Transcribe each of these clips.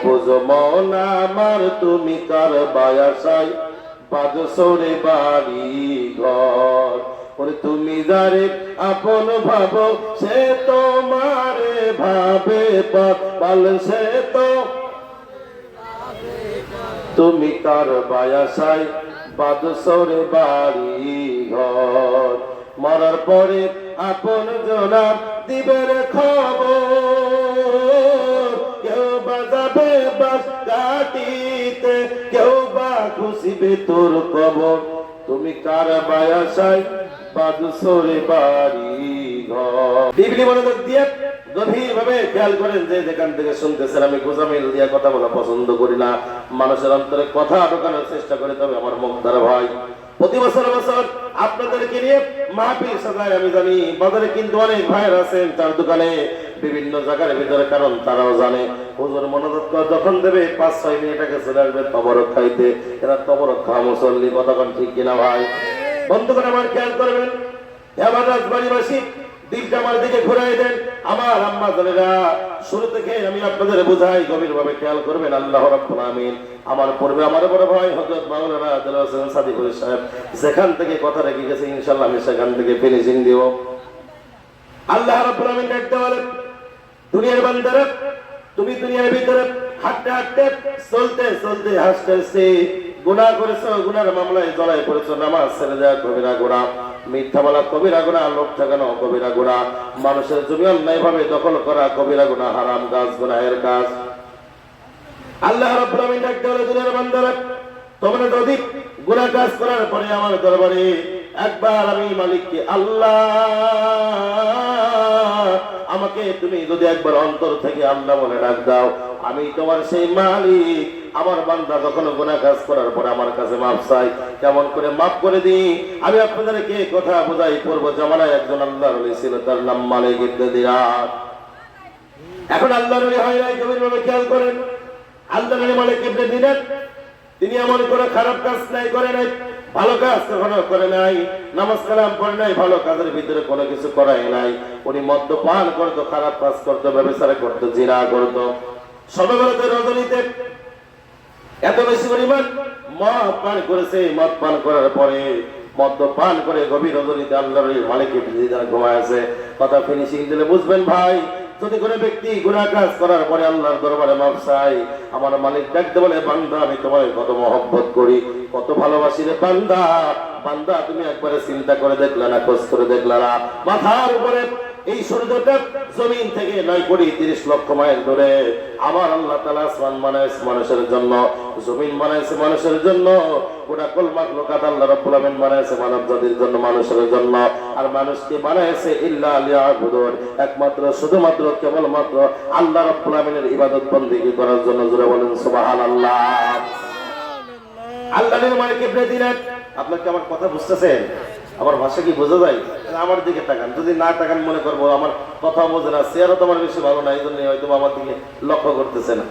বুঝো মন আমার তুমি কার বায়াসাই বাদসরে বাড়ি ঘর। ওরে তুমি যারে আপন ভাবো সে তোমারে ভাবে পাল, সে তো তুমি কার বায়াসাই বাদসরে বাড়ি ঘর। মরার পরে আপন জনা দিবের খবর, কেউ বাজাবে বাস কাটিতে, কেউ বা খুশিবে তোর কবর। তুমি কার বায়াসাই বাদসরে বাড়ি ঘর। বিবলি মনোযোগ দিয়ে গভীর ভাবে খেয়াল করেন যে যেখান থেকে শুনতেছেন। আমি গোজামিল দিয়ে কথা বলা পছন্দ করি না, মানুষের অন্তরে কথা ঢোকানোর চেষ্টা করি। তবে আমার মুখতার ভাই, প্রতি বছর আপনাদেরকে নিয়ে মাহফিল সাজায়। আমি জানি বাজারে কিন্তু অনেক ভাইয়ের আছেন তার দোকানে বিভিন্ন জায়গার ভিতরে, কারণ তারাও জানে হুজুর মনোযোগ যখন দেবে 5-6 মিনিট আগে চলে আসবে তবরক খাইতে। এরা তবরক খাওয়া মুসল্লি, কতক্ষণ ঠিক কিনা ভাই? বন্ধুগণ আমার খেয়াল করবেন, আমার রাজবাড়িবাসী দিকটা আমার দিকে ঘুরাই দেন। আমার আম্মা জানেরা, শুরু থেকে আমি আপনাদের বুঝাই, গভীর ভাবে খেয়াল করবেন। আল্লাহ রাব্বুল আমিন আমার পূর্বে আমার বড় ভাই হযরত মাওলানা আব্দুল হোসেন সাদিকুল সাহেব যেখান থেকে কথা রেখে গেছে, ইনশাআল্লাহ আমি সেখান থেকে ফিনিশিং দিব। আল্লাহ রাব্বুল আমিন ডাকতে বলেন, দুনিয়ার বান্দারা তুমি দুনিয়ার ভিতরে হাঁটতে হাঁটতে চলতে চলতে হাসতে হাসতে গুনাহ করেছো, গুনার মামলায় জড়ায় পড়েছো, নামাজ ছেড়ে দেওয়া কবিরা গুনাহ, মিথ্যা বলা কবিরা গুনাহ, লোক ঠকানো কবিরা গুনাহ, মানুষের জমি অন্যায় ভাবে দখল করা কবিরা গুনাহ, হারাম কাজ, গুনাহের কাজ। আল্লাহ রাব্বুল আমিন ডাকতে বলে, দুনিয়ার বান্দারা তোমরা যদি গুনাহ কাজ করার পরে আমার দরবারে একবার আমি মালিককে আল্লাহ, আমাকে তুমি যদি একবার অন্তর থেকে আল্লাহ বলে ডাক দাও, আমি তোমার সেই মালিক। আমার বান্দা যখন গুনাহ কাজ করার পরে আমার কাছে মাফ চাই, কেমন করে মাফ করে দিই? আমি আপনাদেরকে কথা বোঝাই। পূর্ব জামানায় একজন আল্লাহর ওলি ছিল, তার নাম মালিক ইবনে দিনার। এখন আল্লাহর ওলি হয় নাই, গভীরভাবে খেয়াল করেন। আল্লাহর ওলি মালিক ইবনে দিনার, তিনি এমন করে খারাপ কাজ নাই করে নাই, ভালো কাজ কখনো করে নাই, নামাজ কালাম পড়ে নাই, ভালো কাজের ভিতরে কোনো কিছু করাই নাই। উনি মদ্যপান করতো, খারাপ কাজ করতো, ব্যভিচার করতো, জিনা করতো। সবে বরাতে রজনীতে এত বেশি পরিমাণ মদ পান করেছে। মদ পান করার পরে মদ্যপান করে গভীর রজনীতে আল্লাহর মালিক ইবনে দিনার ঘুমায় আছে। কথা ফিনিশিং দিলে বুঝবেন ভাই, যদি কোনো ব্যক্তি গুনাহ কাজ করার পরে আল্লাহর দরবারে মাফ চাই, আমার মালিক ডাকতে বলে, বান্দা আমি তোমায় কত মহব্বত করি, কত ভালোবাসি রে বান্দা। বান্দা তুমি একবারে চিন্তা করে দেখলা না, খোঁজ করে দেখলা না? মাথার উপরে এই সূর্যটা জমিন থেকে 9,30,00,000 মাইল দূরে আমার আল্লাহ তাআলা আসমান বানাইছে মানুষের জন্য, জমিন বানাইছে মানুষের জন্য, গোটা কুল মাখলুকাত আল্লাহ রাব্বুল আমিন বানাইছে মানব জাতির জন্য, মানুষের জন্য। আর মানুষকে বানাইছে ইল্লা লিয়াবুদুন, একমাত্র শুধুমাত্র কেবলমাত্র আল্লাহ রাব্বুল আমিনের ইবাদত বندگی করার জন্য। জোরে বলেন সুবহানাল্লাহ। আল্লাহর মালিক ইবনে দিনার, আপনারা কি আমার কথা বুঝতেছেন? আমার ভাষা কি বোঝা যায়? আমার দিকে তাকান, যদি না তাকান মনে করবো আমার কথা বোঝে না, চেহারা তো আমার বেশি ভালো না, এই জন্য হয়তো আমার দিকে লক্ষ্য করতেছে না।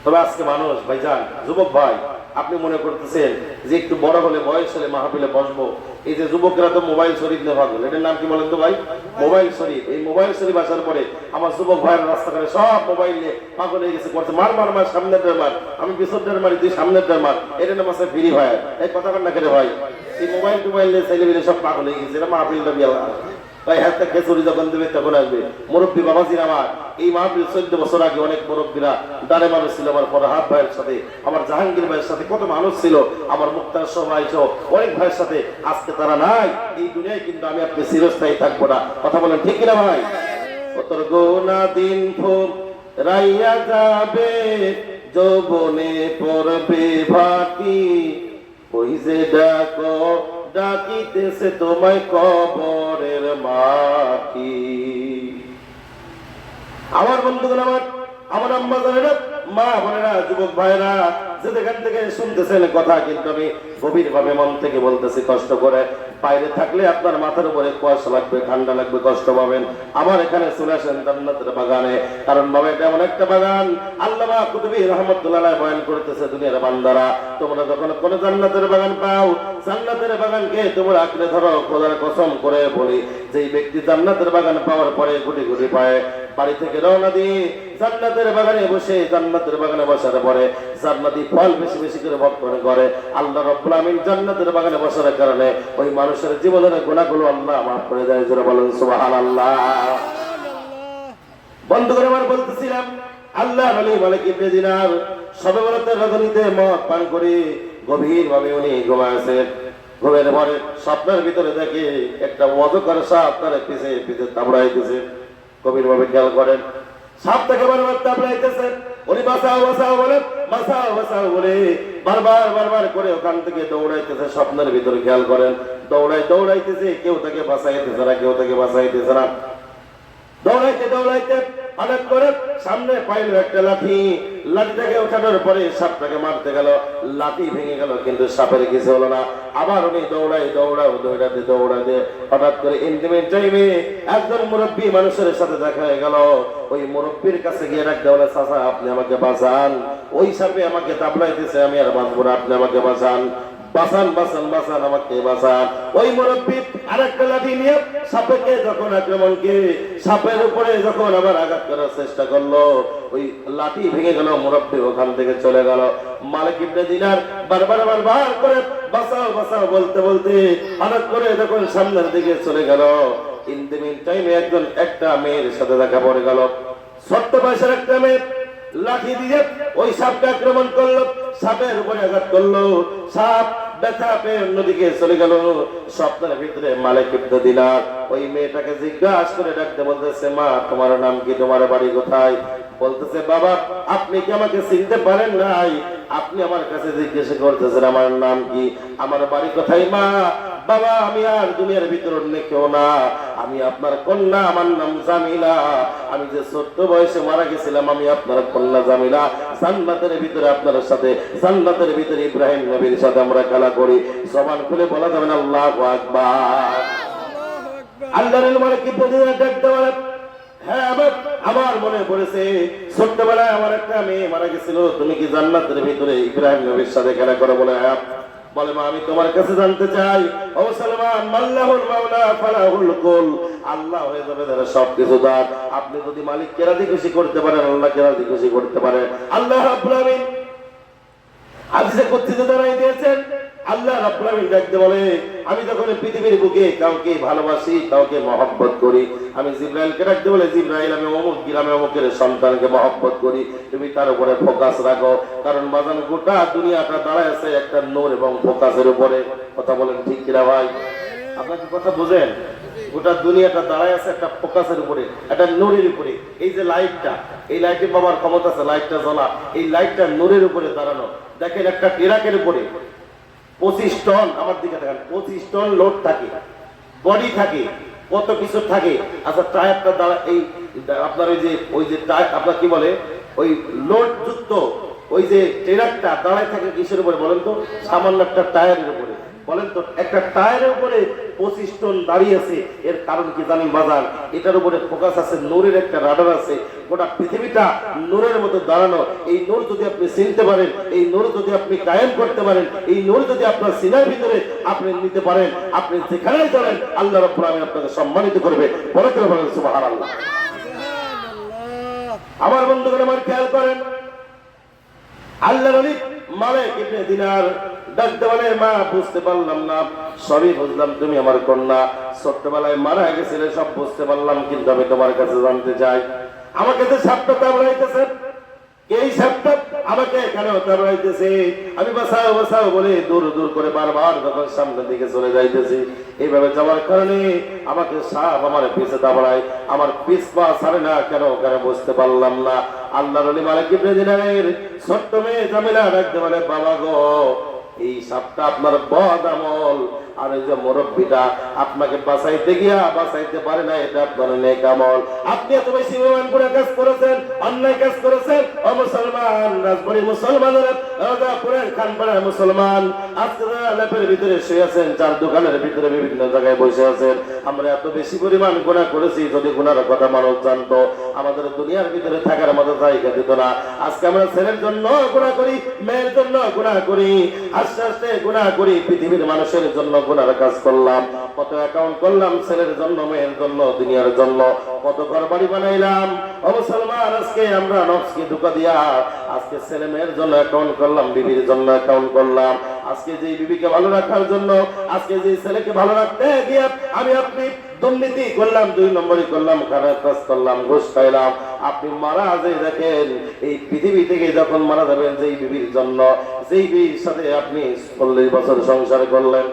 তবে আজকে মানুষ ভাইজান, যুবক ভাই, আপনি মনে করতেছেন যে একটু বড় হলে, বয়স হলে মাহফিলে বসবো। এই যে যুবকরা তো মোবাইল শরীফ নিয়ে ভাগল, এটার নাম কি বলেন তো ভাই? মোবাইল শরীফ। এই মোবাইল শরীফ আসার পরে আমার যুবক ভাইয়ের রাস্তাঘাটে সব মোবাইল নিয়ে পাগল হয়ে গেছে, করছে মার মার মার, সামনের ডের মার, আমি পিছনের ডের মারি, তুই সামনের ডের মার। এটা নাম আছে ফ্রি ফায়ার। এই কথা কান্না করে ভাই, এই মোবাইল টোবাইল নিয়ে ছেলে সব পাগল হয়ে গেছে। এটা মাহফিলটা বিয়া তাই হাতে খেচুরি যখন দেবে তখন আসবে। মুরব্বী বাবাজির আমার, এই মাহফিল 14 বছর আগে অনেক মুরব্বীরা দাঁড়ে মানুষ ছিল। আমার ফরহাদ ভাইয়ের সাথে, আমার জাহাঙ্গীর ভাইয়ের সাথে কত মানুষ ছিল, আমার মুক্তার সবাই সহ অনেক ভাইয়ের সাথে। আজকে তারা নাই এই দুনিয়ায়, কিন্তু আমি আপনি চিরস্থায়ী থাকবো না। কথা বলেন ঠিক কিনা ভাই? তোর গোনা দিন রাইয়া যাবে, যৌবনে পড়বে ভাটি, ওই যে ডাকো ডাকিতেছে তোমায় কবরের মাটি। আমার বন্ধুগণ, আমার আম্মা জানেরা, মা বোনেরা, যুবক ভাইরা, যে যেখান থেকে শুনতেছেন কথা, কিন্তু আমি গভীর ভাবে মন থেকে বলতেছি, কষ্ট করে। বাইরে থাকলে আপনার মাথার উপরে কুয়াশা লাগবে, ঠান্ডা লাগবে, কষ্ট পাবেন। আমার এখানে চলে আসেন জান্নাতের বাগানে, কারণ বাবা এটা এমন একটা বাগান। আল্লামা কুতুবী রাহমাতুল্লাহ আলাইহি বয়ান করতেছে, দুনিয়ার বান্দারা তোমরা যখন কোন জান্নাতের বাগান পাও, জান্নাতের বাগানকে তোমরা আঁকড়ে ধরো। খোদার কসম করে বলি, যেই ব্যক্তি জান্নাতের বাগান পাওয়ার পরে গুটি গুটি পায় বাড়ি থেকে রওনা দিয়ে জান্নাতের বাগানে বসে জান্নাতের বাগানে বসার পরে জান্নাতি ফল বেশি বেশি করে ভক্ষণ করে। আল্লাহ রাব্বুল আমিন জান্নাতের বাগানে বসার কারণে ওই মানুষের জীবনের গুনাহগুলো আল্লাহ মাফ করে দেয়। জোরে বলেন সুবহানাল্লাহ। বন্ধুগণ আমার বলতেছিলাম, আল্লাহ নবী মালিক ইবনে দিনার সবে বরাতের রজনীতে মদ পান করে গভীর ভাবে উনি ঘুমাচ্ছেন। ঘুমের পরে স্বপ্নের ভিতরে দেখে একটা অজগর সাপ তার পিছে পিছে তাবড়াইতেছে। গভীর ভাবে খেয়াল করেন, সাপ থেকে বারবার তাবড়াইতেছে। উনি বাঁচাও বাঁচাও বলে, বাঁচাও বাঁচাও বলে বারবার বারবার করে ওখান থেকে দৌড়াইতেছে। স্বপ্নের ভিতরে খেয়াল করেন, দৌড়াইতেছে, কেউ তাকে বাঁচাইতেছে না, কেউ তাকে বাঁচাইতেছে না। দৌড়াইতে দৌড়াইতে হঠাৎ করে সামনে পাইল একটা লাঠি। লাঠিটাকে ওঠানোর পরে সাপটাকে মারতে গেল, লাঠি ভেঙে গেল, কিন্তু সাপের কিছু হলো না। আবার উনি দৌড়াতে হঠাৎ করে ইন্টিমেট টাইমে একজন মুরব্বী মানুষের সাথে দেখা হয়ে গেল। ওই মুরব্বীর কাছে গিয়ে ডাকতে বলে, চাচা আপনি আমাকে বাঁচান, ওই সাপে আমাকে তাবলাইতেছে, আমি আর বাঁচবো না, আপনি আমাকে বাঁচান, বাঁচান বাঁচান বাঁচান, আমাকে বাঁচান। ওই মুরব্বী আরেকটা লাঠি নিয়ে সাপেকে যখন আক্রমণকে সাপের উপরে যখন আবার আঘাত করার চেষ্টা করলো, ওই লাঠি ভেঙে গেল, মুরব্বী ওখান থেকে চলে গেল। মালিক ইবনে দিনার বারবার করে বাঁচাও বাঁচাও বলতে বলতে হঠাৎ করে যখন সামনের দিকে চলে গেল, ইন দ্য মিন টাইমে একটা মেয়ের সাথে দেখা পড়ে গেল। ছোট্ট বয়সের একটা মেয়ে লাঠি দিয়ে ওই সাপকে আক্রমণ করলো, সাপের উপরে আঘাত করলো, সাপ ব্যথা পেয়ে অন্যদিকে চলে গেল। স্বপ্নের ভিতরে মালিক ইবনে দিনার ওই মেয়েটাকে জিজ্ঞাসা করে ডাকতে বলতেছে, মা তোমার নাম কি, তোমার বাড়ি কোথায়? বলতেছে, বাবা আপনি কি আমাকে চিনতে পারেন নাই? আপনি আমার কাছে জিজ্ঞাসা করতেছেন আমার নাম কি, আমার বাড়ি কোথায়? মা বাবা আমি আর দুনিয়ার ভিতর অন্য কেউ না, আমি আপনার কন্যা, আমার নাম জামিলা। আমি যে ছোট্ট বয়সে মারা গেছিলাম, আমি আপনার কন্যা জামিলা। জান্নাতের ভিতরে আপনার সাথে, জান্নাতের ভিতরে ইব্রাহিম নবীর সাথে আমরা খেলা করি। জবান খুলে বলা যাবে না আল্লাহু আকবার। আল্লাহর মালিক কি প্রতিদিন ডাকতে বলে, হ্যাঁ আমার মনে পড়েছে, ছোট্টবেলায় আমার একটা মেয়ে মারা গেছিল, তুমি কি জান্নাতের ভিতরে ইব্রাহিম নবীর সাথে খেলা করো? বলে হ্যাঁ। বলে, মা আমি তোমার কাছে জানতে চাই, ও সালমান, মাল্লাহুল মাওলা ফালাহুল কুল, আল্লাহ হয়ে যাবে যারা সবকিছু দান। আপনি যদি মালিককে রাজি খুশি করতে পারেন, আল্লাহকে রাজি খুশি করতে পারেন। আল্লাহ রাব্বুল আমিন হাদিসে কুদসিতে জানাই দিয়েছেন, আল্লাহ রাব্বুল আমিন ডাকতে বলে, আমি যখন পৃথিবীর বুকে কাউকে ভালোবাসি, কাউকে মহব্বত করি, আমি জিবরাইলকে ডাকতে বলে, জিবরাইল আমি অমুক গ্রামে অমুকের সন্তানকে মহব্বত করি, তুমি তার উপরে ফোকাস রাখো। কারণ বাজান গোটা দুনিয়াটা দাঁড়ায় আছে একটা নূর এবং ফোকাসের উপরে। কথা বলেন ঠিক কিনা ভাই? আপনার কি কথা বুঝেন? গোটা দুনিয়াটা দাঁড়ায় আছে একটা ফোকাসের উপরে, একটা নূরের উপরে। এই যে লাইটটা, এই লাইটে বাবার ক্ষমতা আছে, লাইটটা জ্বলা, এই লাইটটা নূরের উপরে দাঁড়ানো। দেখেন একটা ট্রাকের উপরে 25 টন, আমার দিকে দেখেন, 25 টন লোড থাকে, বডি থাকে, কত কিছু থাকে। আচ্ছা টায়ারটা দাঁড়া, এই আপনার ওই যে টায়ার, আপনার কি বলে, ওই লোড যুক্ত ওই যে ট্রাকটা দাঁড়ায় থাকে কিসের উপরে বলেন তো? সামান্য একটা টায়ারের উপরে। বলেন তো, একটা টায়ারের উপরে 25 টন দাঁড়িয়ে আছে, এর কারণ কি জানেন বাজার? এটার উপরে ফোকাস আছে, নূরের একটা রাডার আছে। গোটা পৃথিবীটা নূরের মতো দাঁড়ানো। এই নূর যদি আপনি চিনতে পারেন, এই নূর যদি আপনি কায়েম করতে পারেন, এই নূর যদি আপনার সিনার ভিতরে আপনি নিতে পারেন, আপনি যেখানেই চলেন আল্লাহ রাব্বুল আমিন আপনাকে সম্মানিত করবে। বলে করে বলেন সুবহানাল্লাহ। আমার বন্ধুগণ আমার খেয়াল করেন, আল্লাহ নবী মালিক ইবনে দিনার ডাকতে বলে, মা বুঝতে পারলাম না, সবই বুঝলাম তুমি আমার কন্যা, ছোট্টবেলায় মারা গেছিলে, সব বুঝতে পারলাম, কিন্তু আমি তোমার কাছে জানতে চাই, আমাকে যে সাপটা তাবড়াইতেছে, এই সাপটা আমাকে কেন তাবড়াইতেছে? আমি বাঁচাও বাঁচাও বলে দূর দূর করে বারবার যখন সামনের দিকে চলে যাইতেছি, এইভাবে যাওয়ার কারণে আমাকে সাপ আমার পিছে তাবড়ায়, আমার পিছ পা ছাড়ে না কেন, কেন বুঝতে পারলাম না। আল্লাহর ওলি মালিক ইবনে দিনারের ছোট্ট মেয়ে জামিলা ডাকতে বলে, বাবা গো, এই সাপটা আপনার বদ আমল, আর এই যে মুরব্বীটা আপনাকে বাঁচাইতে গিয়া বাঁচাইতে পারে না, এটা আপনার নেক আমল। আপনি এত বেশি ইমান করে কাজ করেছেন, অন্যায় কাজ করেছেন, ও মুসলমান মুসলমান, রাজবাড়ি মুসলমানের, রাজাপুরের খানপাড়ার মুসলমান, আজকে ল্যাপের ভিতরে শুয়ে আছেন, চার দোকানের ভিতরে বিভিন্ন জায়গায় বসে আছেন। আমরা এত বেশি পরিমাণ গুনাহ করেছি, যদি গুনার কথা মানুষ জানতো আমাদের দুনিয়ার ভিতরে থাকার মতো জায়গা দিত না। আজকে আমরা ছেলের জন্য গুনাহ করি, মেয়ের জন্য গুনাহ করি, আস্তে আস্তে গুনাহ করি, পৃথিবীর মানুষের জন্য গুনার কাজ করলাম, কত অ্যাকাউন্ট করলাম ছেলের জন্য, মেয়ের জন্য, দুনিয়ার জন্য, কত ঘর বাড়ি বানাইলাম। ও মুসলমান, আজকে আমরা নফসকে ধোঁকা দিয়া আজকে ছেলে মেয়ের জন্য অ্যাকাউন্ট করলাম, বিবির জন্য অ্যাকাউন্ট করলাম। আজকে যে বিবিকে ভালো রাখার জন্য, আজকে যে ছেলেকে ভালো রাখতে গিয়ে আমি আপনি দুর্নীতি করলাম, 2 নম্বরই করলাম, খারাপ কাজ করলাম, ঘুষ খাইলাম। আপনি মারা যে দেখেন এই পৃথিবী থেকে যখন মারা যাবেন, যেই বিবির জন্য, যেই বিবির সাথে আপনি 40 বছর সংসার করলেন,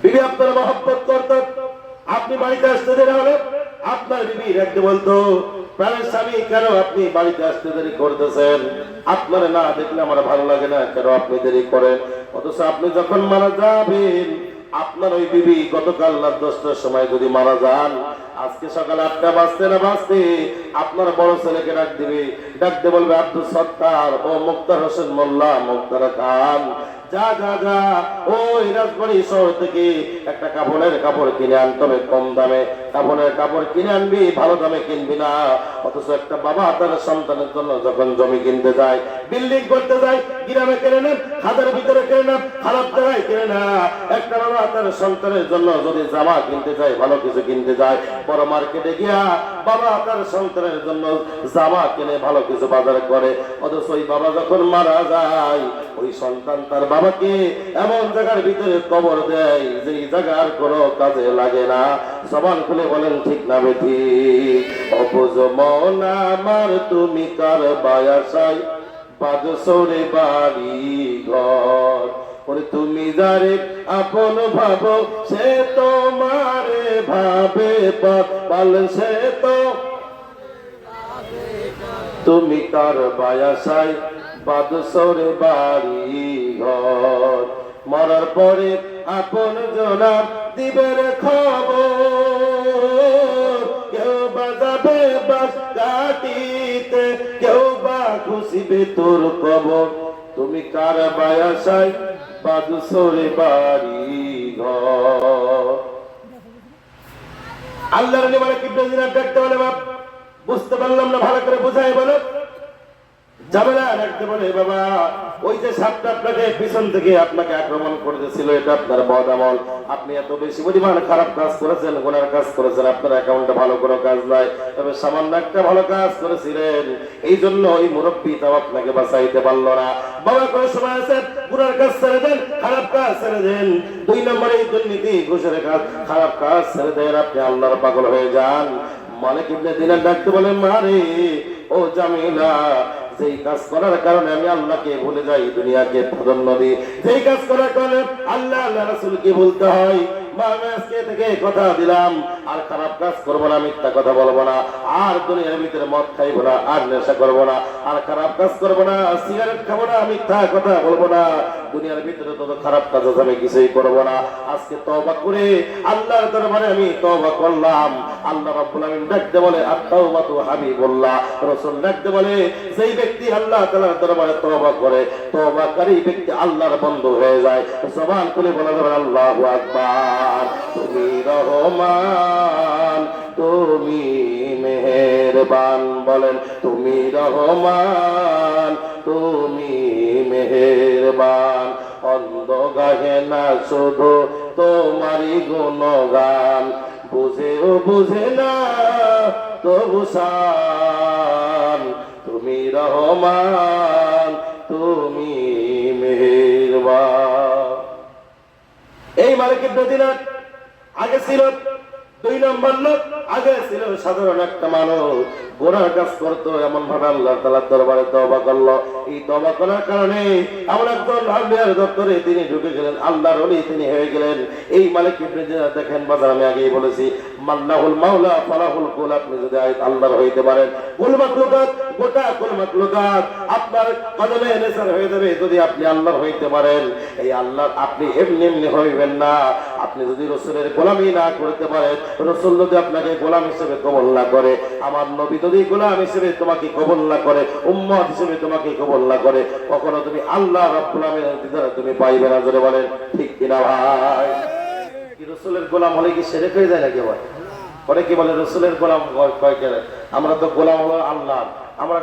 বিবি আপনার মহব্বত করত, আপনি বাড়িতে আসতে দেরি হলে আপনার বিবি একদিন বলতো, প্রাণের স্বামী কেন আপনি বাড়িতে আসতে দেরি করতেছেন, আপনার না দেখলে আমার ভালো লাগে না, কেন আপনি দেরি করেন? অথচ আপনি যখন মারা যাবেন, আপনার ওই বিবি গতকাল রাত 10টার সময় যদি মারা যান, আজকে সকাল 8টা বাজতে না বাজতে আপনার বড় ছেলেকে ডাকতে বলবে, আব্দুল সত্তার, ও মুক্তার হোসেন মোল্লা, মুক্তার খান, যা যা যা ওই রাজবাড়ি শহর থেকে একটা কাপড়ের কাপড় কিনে আনতে হবে, কম দামে কাপড়ের কাপড় কিনে আনবি, ভালো দামে কিনবি না। অথচ একটা বাবা তার সন্তানের জন্য যখন জমি কিনতে যায়, বিল্ডিং করতে যায়, গ্রামে কেনে নেন, খাদের ভিতরে কেনে নেন, খারাপ জায়গায় কেনে না। একটা বাবা তার সন্তানের জন্য যদি জামা কিনতে যায়, ভালো কিছু কিনতে যায়, বড় মার্কেটে গিয়া বাবা তার সন্তানের জন্য জামা কিনে, ভালো কিছু বাজার করে। অথচ ওই বাবা যখন মারা যায়, ওই সন্তান তার বাবাকে এমন জায়গার ভিতরে কবর দেয় যে জায়গার কোনো কাজে লাগে না। জবান খুলে বলেন ঠিক না বেঠিক? অবুঝ মন আমার তুমি কার বায়াসাই বাজসরে বাড়ি ঘর, ওরে তুমি যারে আপন ভাবো সে তোমারে ভাবে, বল সে তো তুমি কার বায়াসাই বাদসরে বাড়ি ঘর, মরার পরে আপন জনা দিবে রে খবর, কেউ বাজাবে বাস কাটিতে, কেউ বা খুশিবে তোর কবর, তুমি কার বায়াসাই বাদসরে বাড়ি ঘর। আল্লাহর নিমানে কিবনে জিনার ডাকতে বলে, বাপ বুঝতে পারলাম না, ভালো করে বুঝাই বলো। যাবে না, রাখতে বলে, বাবা ওই যে সাপটা আপনাকে পিছন থেকে আপনাকে আক্রমণ করতেছিল, এটা আপনার বদ আমল, আপনি এত বেশি পরিমাণ খারাপ কাজ করেছেন, গুনার কাজ করেছেন, আপনার অ্যাকাউন্টে ভালো কোনো কাজ নাই, তবে সামান্য একটা ভালো কাজ করেছিলেন, এই জন্য ওই মুরব্বী তাও আপনাকে বাঁচাইতে পারলো না। বাবা কোনো সময় আছে, গুনার কাজ ছেড়ে দেন, খারাপ কাজ ছেড়ে দেন, 2 নম্বরে এই দুর্নীতি, ঘুষের কাজ, খারাপ কাজ ছেড়ে দেন, আপনি আল্লাহর পাগল হয়ে যান। মালিক ইবনে দিনার ডাকতে বলেন, মারে ও জামিলা, যেই কাজ করার কারণে আমি আল্লাহকে ভুলে যাই, দুনিয়াকে প্রাধান্য দিই, যেই কাজ করার কারণে আল্লাহ আল্লাহ রাসূলকে ভুলতে হয়, আজকে থেকে কথা দিলাম, আর খারাপ কাজ করবো না, মিথ্যা কথা বলবো না, আর দুনিয়ার ভিতরে মদ খাইবো না, আর নেশা করবো না, আর খারাপ কাজ করবো না, সিগারেট খাবো না, মিথ্যা কথা বলবো না, দুনিয়ার ভিতরে তত খারাপ কাজ আমি কিছুই করবো না। আজকে তওবা করে আল্লাহর দরবারে আমি তওবা করলাম। আল্লাহ রাব্বুল আলামিন ডাকতে বলে, আত-তাওবাতু হাবিবুল্লাহ, রাসূল ডাকতে বলে, যেই ব্যক্তি আল্লাহ তাআলার দরবারে তওবা করে, তওবাকারী ব্যক্তি আল্লাহর বন্ধু হয়ে যায়। জবান খুলে বলা যাবে আল্লাহু আকবার। তুমি রহমান, তুমি মেহেরবান, বলেন তুমি রহমান, তুমি মেহেরবান, অন্ধ গাহে না শুধু তোমারই গুণগান, বুঝেও বুঝে না তবু শান, তুমি রহমান, তুমি মেহেরবান। এই মালিক ইবনে দিনার আগে ছিল 2 নম্বর লোক, আগে ছিল সাধারণ একটা মানুষ, গুনার কাজ করতো, এমন ভাবে আল্লাহ তাআলার দরবারে তওবা করলো। এই তওবা করার কারণে এমন একজন আল্লাহর দপ্তরে তিনি ঢুকে গেলেন, আল্লাহর ওলি তিনি হয়ে গেলেন। এই মালিক ইবনে দিনার দেখেন বাজার, আমি আগেই বলেছি, মাল্লাহুল মাওলা ফালাহুল কুল, আপনি যদি আল্লাহর হইতে পারেন, কুল মাখলুকাত, গোটা কুল মাখলুকাত আপনার কদমে নেসার হয়ে যাবে যদি আপনি আল্লাহর হইতে পারেন। এই আল্লাহ আপনি এমনি এমনি হইবেন না, আপনি যদি রাসূলের গোলামি না করতে পারেন, রাসূল যদি আপনাকে গোলাম হিসেবে কবুল না করে, আমার নবী যদি গোলাম হিসেবে তোমাকে কবুল না করে, উম্মত হিসেবে তোমাকে কবুল না করে, কখনো তুমি আল্লাহ রাব্বুল আলামিনের দিদার তুমি পাইবে না। জোরে বলেন ঠিক কিনা ভাই? কি রাসূলের গোলাম হলে কি শিরক হয়ে যায় নাকি? ভাই অনেকে বলে রাসূলের গোলাম কয়, আমরা তো গোলাম হলো আল্লাহ। আমরা